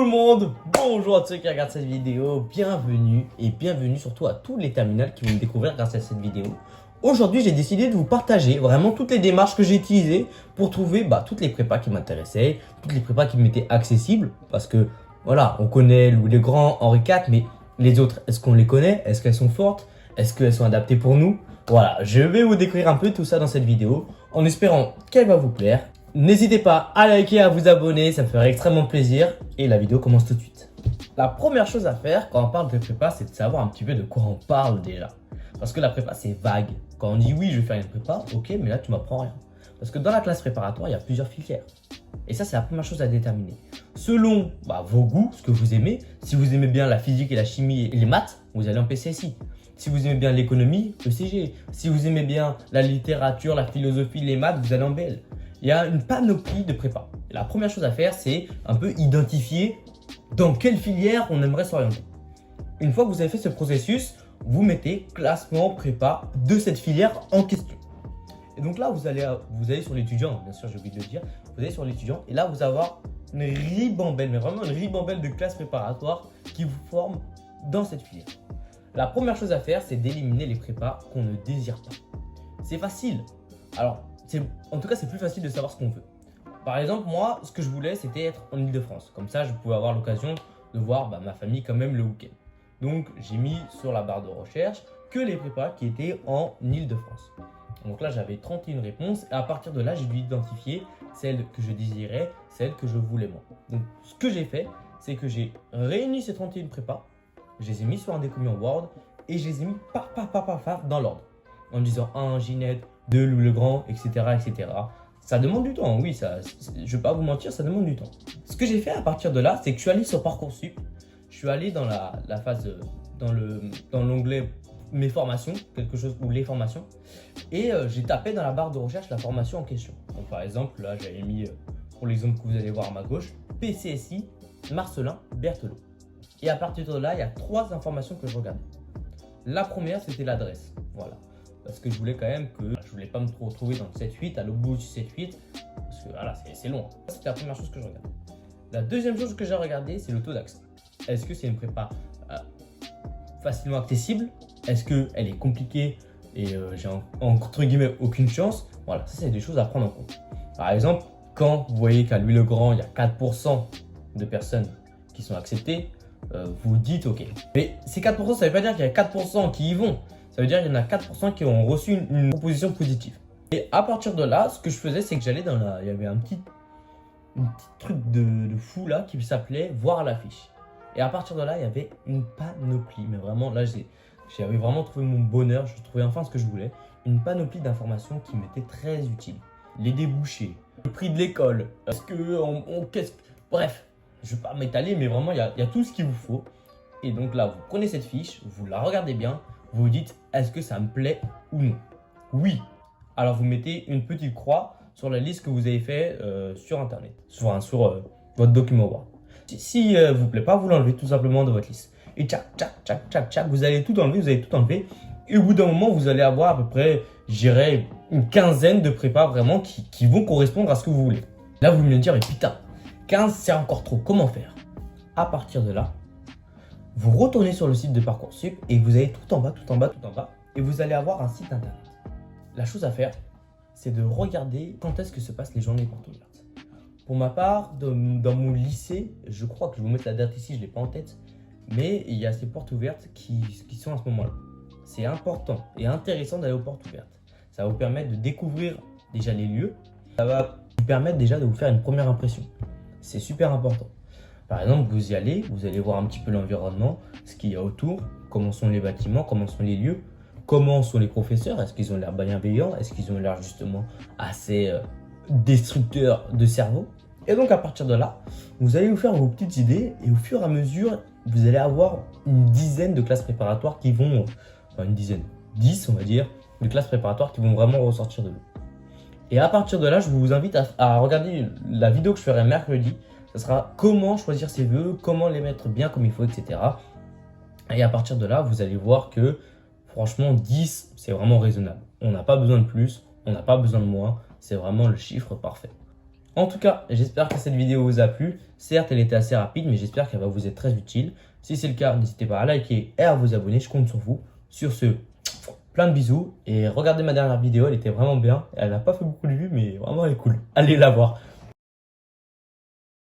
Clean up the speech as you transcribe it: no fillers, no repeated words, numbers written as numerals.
le monde, bonjour à ceux qui regardent cette vidéo, bienvenue surtout à tous les terminales qui vont me découvrir grâce à cette vidéo. Aujourd'hui j'ai décidé de vous partager vraiment toutes les démarches que j'ai utilisées pour trouver toutes les prépas qui m'intéressaient, toutes les prépas qui m'étaient accessibles, parce que voilà, on connaît Louis le Grand, Henri IV, mais les autres, est-ce qu'on les connaît? Est-ce qu'elles sont fortes? Est-ce qu'elles sont adaptées pour nous? Voilà, je vais vous décrire un peu tout ça dans cette vidéo, en espérant qu'elle va vous plaire. N'hésitez pas à liker, à vous abonner, ça me ferait extrêmement plaisir. Et la vidéo commence tout de suite. La première chose à faire quand on parle de prépa, c'est de savoir un petit peu de quoi on parle déjà. Parce que la prépa, c'est vague. Quand on dit oui, je vais faire une prépa, ok, mais là, tu m'apprends rien. Parce que dans la classe préparatoire, il y a plusieurs filières. Et ça, c'est la première chose à déterminer. Selon vos goûts, ce que vous aimez, si vous aimez bien la physique et la chimie et les maths, vous allez en PCSI. Si vous aimez bien l'économie, ECG. Si vous aimez bien la littérature, la philosophie, les maths, vous allez en BL. Il y a une panoplie de prépa. Et la première chose à faire, c'est un peu identifier dans quelle filière on aimerait s'orienter. Une fois que vous avez fait ce processus, vous mettez classement prépa de cette filière en question. Et donc là, vous allez sur l'étudiant, bien sûr, j'ai oublié de le dire, vous allez sur l'étudiant et là, vous allez avoir une ribambelle, mais vraiment une ribambelle de classes préparatoires qui vous forment dans cette filière. La première chose à faire, c'est d'éliminer les prépas qu'on ne désire pas. C'est facile. Alors, en tout cas, c'est plus facile de savoir ce qu'on veut. Par exemple, moi, ce que je voulais, c'était être en Ile-de-France. Comme ça, je pouvais avoir l'occasion de voir ma famille quand même le week-end. Donc, j'ai mis sur la barre de recherche que les prépas qui étaient en Ile-de-France. Donc là, j'avais 31 réponses. Et à partir de là, j'ai dû identifier celles que je désirais, celles que je voulais moi. Donc, ce que j'ai fait, c'est que j'ai réuni ces 31 prépas. Je les ai mis sur un document Word et je les ai mis par dans l'ordre. En disant 1, Ginette, 2, Louis le Grand, etc., etc. Ça demande du temps, oui, je ne vais pas vous mentir, ça demande du temps. Ce que j'ai fait à partir de là, c'est que je suis allé sur Parcoursup. Je suis allé dans la phase, dans l'onglet mes formations, quelque chose, ou les formations. Et j'ai tapé dans la barre de recherche la formation en question. Donc par exemple, là, j'avais mis, pour l'exemple que vous allez voir à ma gauche, PCSI, Marcelin, Berthelot. Et à partir de là, il y a 3 informations que je regardais. La première, c'était l'adresse. Voilà. Parce que je voulais quand même que je voulais pas me retrouver dans le 7-8, à l'autre bout du 7-8. Parce que voilà, c'est long. C'était la première chose que je regardais. La deuxième chose que j'ai regardé, c'est le taux d'accès. Est-ce que c'est une prépa facilement accessible? Est-ce qu'elle est compliquée et j'ai entre guillemets aucune chance? Voilà, ça c'est des choses à prendre en compte. Par exemple, quand vous voyez qu'à Louis le Grand, il y a 4% de personnes qui sont acceptées, vous dites ok. Mais ces 4%, ça ne veut pas dire qu'il y a 4% qui y vont. Ça veut dire qu'il y en a 4% qui ont reçu une proposition positive. Et à partir de là, ce que je faisais, c'est que j'allais dans il y avait un petit truc de fou là qui s'appelait voir l'affiche. Et à partir de là, il y avait une panoplie. Mais vraiment, là, j'avais vraiment trouvé mon bonheur. Je trouvais enfin ce que je voulais. Une panoplie d'informations qui m'étaient très utiles. Les débouchés, le prix de l'école, bref, je ne vais pas m'étaler, mais vraiment, il y a tout ce qu'il vous faut. Et donc là, vous prenez cette fiche, vous la regardez bien. Vous vous dites, est-ce que ça me plaît ou non? Oui. Alors, vous mettez une petite croix sur la liste que vous avez fait sur Internet, sur votre document Word. Si vous ne plaît pas, vous l'enlevez tout simplement de votre liste. Et tchac, vous allez tout enlever, Et au bout d'un moment, vous allez avoir à peu près, je dirais, une quinzaine de prépas vraiment qui vont correspondre à ce que vous voulez. Là, vous me dire, mais putain, 15, c'est encore trop. Comment faire? À partir de là, vous retournez sur le site de Parcoursup et vous allez tout en bas, et vous allez avoir un site internet. La chose à faire, c'est de regarder quand est-ce que se passent les journées portes ouvertes. Pour ma part, dans mon lycée, je crois que je vais vous mettre la date ici, je ne l'ai pas en tête, mais il y a ces portes ouvertes qui sont à ce moment-là. C'est important et intéressant d'aller aux portes ouvertes. Ça va vous permettre de découvrir déjà les lieux. Ça va vous permettre déjà de vous faire une première impression. C'est super important. Par exemple, vous y allez, vous allez voir un petit peu l'environnement, ce qu'il y a autour, comment sont les bâtiments, comment sont les lieux, comment sont les professeurs, est-ce qu'ils ont l'air bienveillants, est-ce qu'ils ont l'air justement assez destructeurs de cerveau. Et donc à partir de là, vous allez vous faire vos petites idées et au fur et à mesure, vous allez avoir une dizaine de classes préparatoires qui vont, 10 on va dire, de classes préparatoires qui vont vraiment ressortir de l'eau. Et à partir de là, je vous invite à regarder la vidéo que je ferai mercredi. Ce sera comment choisir ses vœux, comment les mettre bien comme il faut, etc. Et à partir de là, vous allez voir que franchement, 10, c'est vraiment raisonnable. On n'a pas besoin de plus, on n'a pas besoin de moins. C'est vraiment le chiffre parfait. En tout cas, j'espère que cette vidéo vous a plu. Certes, elle était assez rapide, mais j'espère qu'elle va vous être très utile. Si c'est le cas, n'hésitez pas à liker et à vous abonner. Je compte sur vous. Sur ce, plein de bisous. Et regardez ma dernière vidéo, elle était vraiment bien. Elle n'a pas fait beaucoup de vues, mais vraiment elle est cool. Allez la voir.